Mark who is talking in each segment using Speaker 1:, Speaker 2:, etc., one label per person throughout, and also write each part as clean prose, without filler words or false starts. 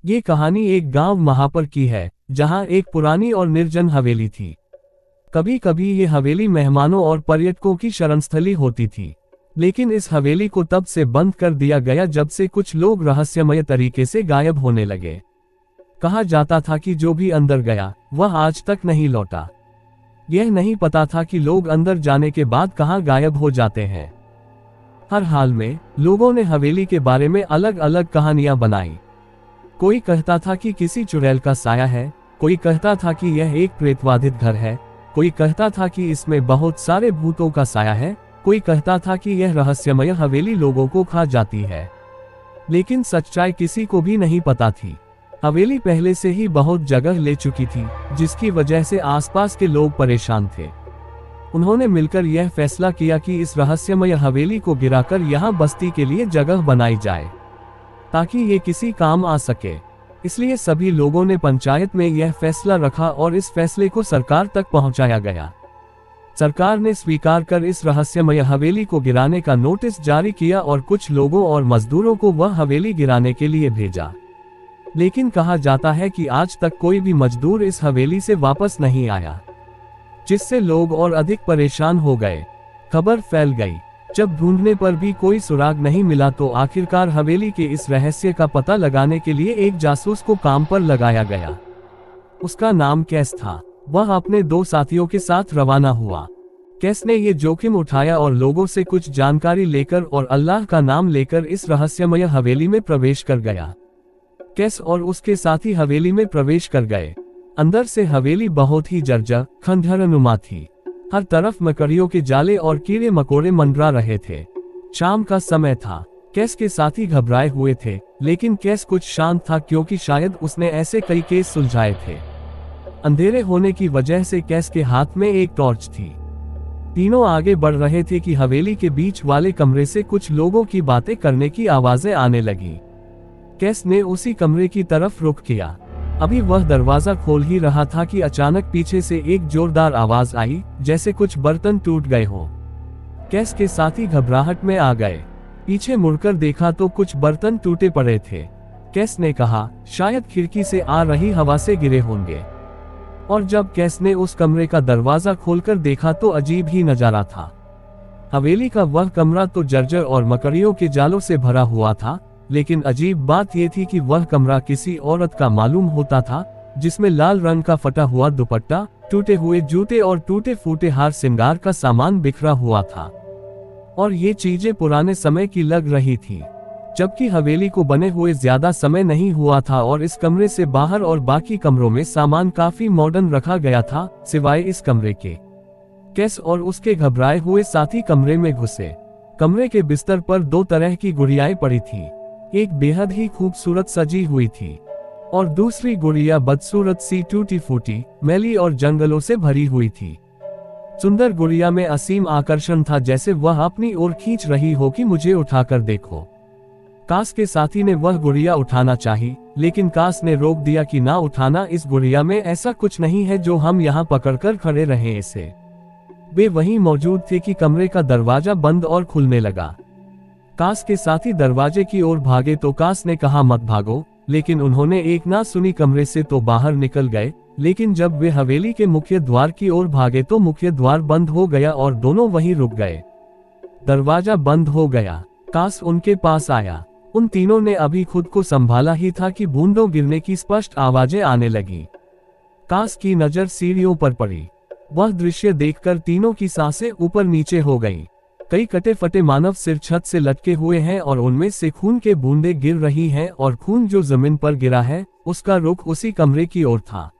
Speaker 1: ये कहानी एक गांव महापर की है, जहां एक पुरानी और निर्जन हवेली थी। कभी कभी ये हवेली मेहमानों और पर्यटकों की शरणस्थली होती थी, लेकिन इस हवेली को तब से बंद कर दिया गया जब से कुछ लोग रहस्यमय तरीके से गायब होने लगे। कहा जाता था कि जो भी अंदर गया, वह आज तक नहीं लौटा। यह नहीं पता था कि लोग अंदर जाने के बाद कहां गायब हो जाते हैं। हर हाल में लोगों ने हवेली के बारे में अलग अलग कहानियां बनाई। कोई कहता था कि किसी चुड़ैल का साया है, कोई कहता था कि यह एक प्रेतवाधित घर है, कोई कहता था कि इसमें बहुत सारे भूतों का साया है, कोई कहता था कि यह रहस्यमय हवेली लोगों को खा जाती है। लेकिन सच्चाई किसी को भी नहीं पता थी। हवेली पहले से ही बहुत जगह ले चुकी थी, जिसकी वजह से आसपास के लोग परेशान थे। उन्होंने मिलकर यह फैसला किया कि इस रहस्यमय हवेली को गिराकर यहाँ बस्ती के लिए जगह बनाई जाए, ताकि ये किसी काम आ सके। इसलिए सभी लोगों ने पंचायत में यह फैसला रखा और इस फैसले को सरकार तक पहुंचाया गया। सरकार ने स्वीकार कर इस रहस्यमय हवेली को गिराने का नोटिस जारी किया और कुछ लोगों और मजदूरों को वह हवेली गिराने के लिए भेजा। लेकिन कहा जाता है कि आज तक कोई भी मजदूर इस हवेली से वापस नहीं आया, जिससे लोग और अधिक परेशान हो गए। खबर फैल गई। जब ढूंढने पर भी कोई सुराग नहीं मिला तो आखिरकार हवेली के इस रहस्य का पता लगाने के लिए एक जासूस को काम पर लगाया गया। उसका नाम कैस था। वह अपने 2 साथियों के साथ रवाना हुआ। कैस ने ये जोखिम उठाया और लोगों से कुछ जानकारी लेकर और अल्लाह का नाम लेकर इस रहस्यमय हवेली में प्रवेश कर गया। कैस और उसके साथी हवेली में प्रवेश कर गए। अंदर से हवेली बहुत ही जर्जर खंडहरनुमा थी। हर तरफ मकड़ियों के जाले और कीड़े मकोड़े मंडरा रहे थे। शाम का समय था। कैस के साथी घबराए हुए थे, लेकिन कैस कुछ शांत था क्योंकि शायद उसने ऐसे कई केस सुलझाए थे। अंधेरे होने की वजह से कैस के हाथ में एक टॉर्च थी। तीनों आगे बढ़ रहे थे कि हवेली के बीच वाले कमरे से कुछ लोगों की बातें करने की आवाजें आने लगी। कैस ने उसी कमरे की तरफ रुख किया। अभी वह दरवाजा खोल ही रहा था कि अचानक पीछे से एक जोरदार आवाज आई, जैसे कुछ बर्तन टूट गए हों। कैस के साथी घबराहट में आ गए। पीछे मुड़कर देखा तो कुछ बर्तन टूटे पड़े थे। कैस ने कहा, शायद खिड़की से आ रही हवा से गिरे होंगे। और जब कैस ने उस कमरे का दरवाजा खोलकर देखा तो अजीब ही नजारा था। हवेली का वह कमरा तो जर्जर और मकड़ियों के जालों से भरा हुआ था, लेकिन अजीब बात यह थी कि वह कमरा किसी औरत का मालूम होता था, जिसमें लाल रंग का फटा हुआ दुपट्टा, टूटे हुए जूते और टूटे फूटे हार श्रृंगार का सामान बिखरा हुआ था। और ये चीजें पुराने समय की लग रही थी, जबकि हवेली को बने हुए ज्यादा समय नहीं हुआ था और इस कमरे से बाहर और बाकी कमरों में सामान काफी मॉडर्न रखा गया था, सिवाय इस कमरे के। कैस और उसके घबराए हुए साथी कमरे में घुसे। कमरे के बिस्तर पर 2 तरह की गुड़ियाएं पड़ी थी। एक बेहद ही खूबसूरत सजी हुई थी और दूसरी गुड़िया बदसूरत सी टूटी फूटी, मैली और जंगलों से भरी हुई थी। सुंदर गुड़िया में असीम आकर्षण था, जैसे वह अपनी ओर खींच रही हो कि मुझे उठाकर देखो। कास के साथी ने वह गुड़िया उठाना चाही, लेकिन कास ने रोक दिया कि ना उठाना, इस गुड़िया में ऐसा कुछ नहीं है जो हम यहाँ पकड़कर खड़े रहें इसे। वे वहीं मौजूद थे कि कमरे का दरवाजा बंद और खुलने लगा। कास के साथी दरवाजे की ओर भागे तो कास ने कहा मत भागो, लेकिन उन्होंने एक ना सुनी। कमरे से तो बाहर निकल गए, लेकिन जब वे हवेली के मुख्य द्वार की ओर भागे तो मुख्य द्वार बंद हो गया और दोनों वहीं रुक गए। दरवाजा बंद हो गया। कास उनके पास आया। उन तीनों ने अभी खुद को संभाला ही था कि बूंदों गिरने की स्पष्ट आवाजें आने लगी। कास की नजर सीढ़ियों पर पड़ी। वह दृश्य देखकर तीनों की सांसें ऊपर नीचे हो गईं। कई कटे फटे मानव सिर छत से लटके हुए हैं और उनमें से खून के बूंदें गिर रही हैं और खून जो जमीन पर गिरा है, उसका रुख उसी कमरे की ओर था।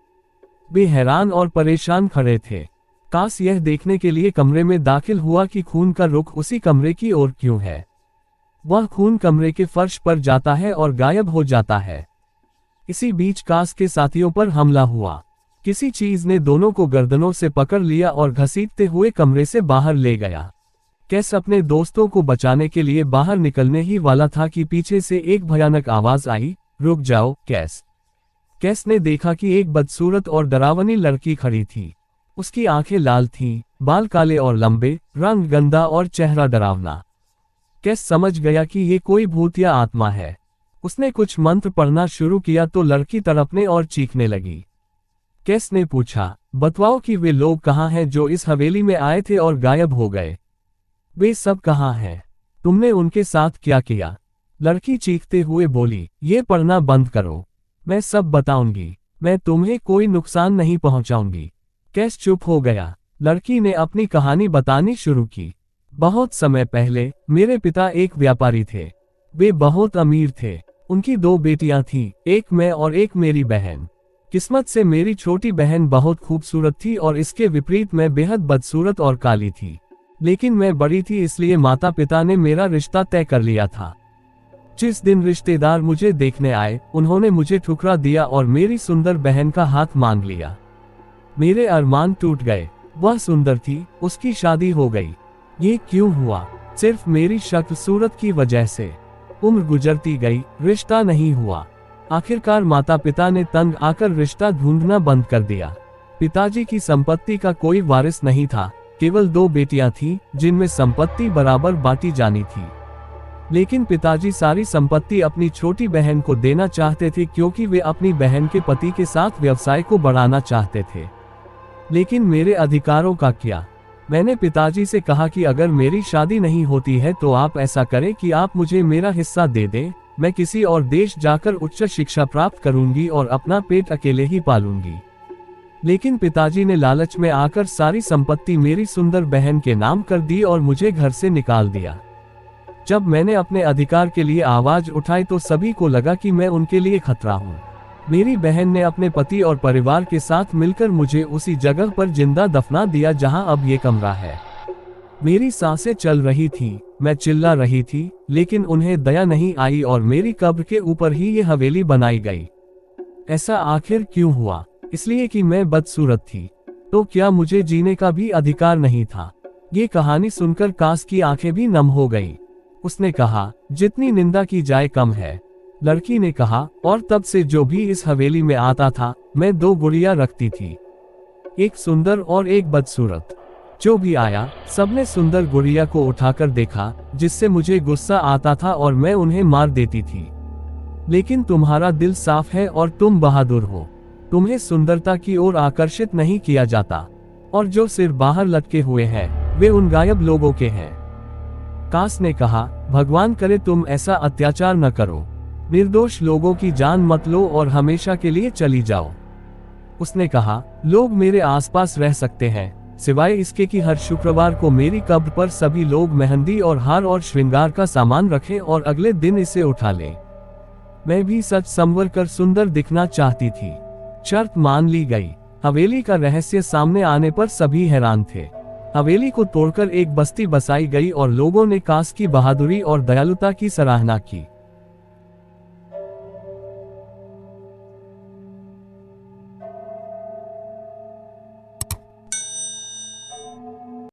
Speaker 1: वे हैरान और परेशान खड़े थे। कास यह देखने के लिए कमरे में दाखिल हुआ कि खून का रुख उसी कमरे की ओर क्यों है। वह खून कमरे के फर्श पर जाता है और गायब हो जाता है। इसी बीच कास के साथियों पर हमला हुआ। किसी चीज ने दोनों को गर्दनों से पकड़ लिया और घसीटते हुए कमरे से बाहर ले गया। कैस अपने दोस्तों को बचाने के लिए बाहर निकलने ही वाला था कि पीछे से एक भयानक आवाज आई, रुक जाओ कैस। कैस ने देखा कि एक बदसूरत और डरावनी लड़की खड़ी थी। उसकी आंखें लाल थीं, बाल काले और लंबे, रंग गंदा और चेहरा डरावना। कैस समझ गया कि ये कोई भूत या आत्मा है। उसने कुछ मंत्र पढ़ना शुरू किया तो लड़की तड़पने और चीखने लगी। कैस ने पूछा, बतवाओ कि वे लोग कहाँ हैं जो इस हवेली में आए थे और गायब हो गए। वे सब कहाँ हैं? तुमने उनके साथ क्या किया? लड़की चीखते हुए बोली, ये पढ़ना बंद करो, मैं सब बताऊंगी, मैं तुम्हें कोई नुकसान नहीं पहुंचाऊंगी। कैस चुप हो गया। लड़की ने अपनी कहानी बतानी शुरू की। बहुत समय पहले मेरे पिता एक व्यापारी थे। वे बहुत अमीर थे। उनकी 2 बेटियां थीं, एक मैं और एक मेरी बहन। किस्मत से मेरी छोटी बहन बहुत खूबसूरत थी और इसके विपरीत मैं बेहद बदसूरत और काली थी। लेकिन मैं बड़ी थी, इसलिए माता पिता ने मेरा रिश्ता तय कर लिया था। जिस दिन रिश्तेदार मुझे देखने आए, उन्होंने मुझे ठुकरा दिया और मेरी सुंदर बहन का हाथ मांग लिया। मेरे अरमान टूट गए। वह सुंदर थी, उसकी शादी हो गई। ये क्यों हुआ? सिर्फ मेरी शक्ल सूरत की वजह से। उम्र गुजरती गई, रिश्ता नहीं हुआ। आखिरकार माता पिता ने तंग आकर रिश्ता ढूंढना बंद कर दिया। पिताजी की संपत्ति का कोई वारिस नहीं था, केवल 2 बेटियां थीं, जिनमें संपत्ति बराबर बांटी जानी थी। लेकिन पिताजी सारी संपत्ति अपनी छोटी बहन को देना चाहते थे क्योंकि वे अपनी बहन के पति के साथ व्यवसाय को बढ़ाना चाहते थे। लेकिन मेरे अधिकारों का क्या? मैंने पिताजी से कहा कि अगर मेरी शादी नहीं होती है तो आप ऐसा करें कि आप मुझे मेरा हिस्सा दे दें, मैं किसी और देश जाकर उच्च शिक्षा प्राप्त करूंगी और अपना पेट अकेले ही पालूंगी। लेकिन पिताजी ने लालच में आकर सारी संपत्ति मेरी सुंदर बहन के नाम कर दी और मुझे घर से निकाल दिया। जब मैंने अपने अधिकार के लिए आवाज उठाई तो सभी को लगा कि मैं उनके लिए खतरा हूँ। मेरी बहन ने अपने पति और परिवार के साथ मिलकर मुझे उसी जगह पर जिंदा दफना दिया जहां अब ये कमरा है। मेरी सांसें चल रही थीं, मैं चिल्ला रही थी, लेकिन उन्हें दया नहीं आई और मेरी कब्र के ऊपर ही ये हवेली बनाई गई। ऐसा आखिर क्यों हुआ? इसलिए कि मैं बदसूरत थी। तो क्या मुझे जीने का भी अधिकार नहीं था? ये कहानी सुनकर कास की आंखें भी नम हो गई। उसने कहा, जितनी निंदा की जाए कम है। लड़की ने कहा, और तब से जो भी इस हवेली में आता था, मैं 2 गुड़िया रखती थी, एक सुंदर और एक बदसूरत। जो भी आया, सबने सुंदर गुड़िया को उठाकर देखा, जिससे मुझे गुस्सा आता था और मैं उन्हें मार देती थी। लेकिन तुम्हारा दिल साफ है और तुम बहादुर हो। तुम्हें सुंदरता की ओर आकर्षित नहीं किया जाता। और जो सिर बाहर लटके हुए हैं, वे उन गायब लोगों के हैं। कास ने कहा, भगवान करे तुम ऐसा अत्याचार न करो। निर्दोष लोगों की जान मत लो और हमेशा के लिए चली जाओ। उसने कहा, लोग मेरे आसपास रह सकते हैं, सिवाय इसके कि हर शुक्रवार को मेरी कब्र पर सभी लोग मेहंदी और हार और श्रृंगार का सामान रखें और अगले दिन इसे उठा लें। मैं भी सच संवर कर सुंदर दिखना चाहती थी। शर्त मान ली गई। हवेली का रहस्य सामने आने पर सभी हैरान थे। हवेली को तोड़कर एक बस्ती बसाई गई और लोगों ने कास की बहादुरी और दयालुता की सराहना की।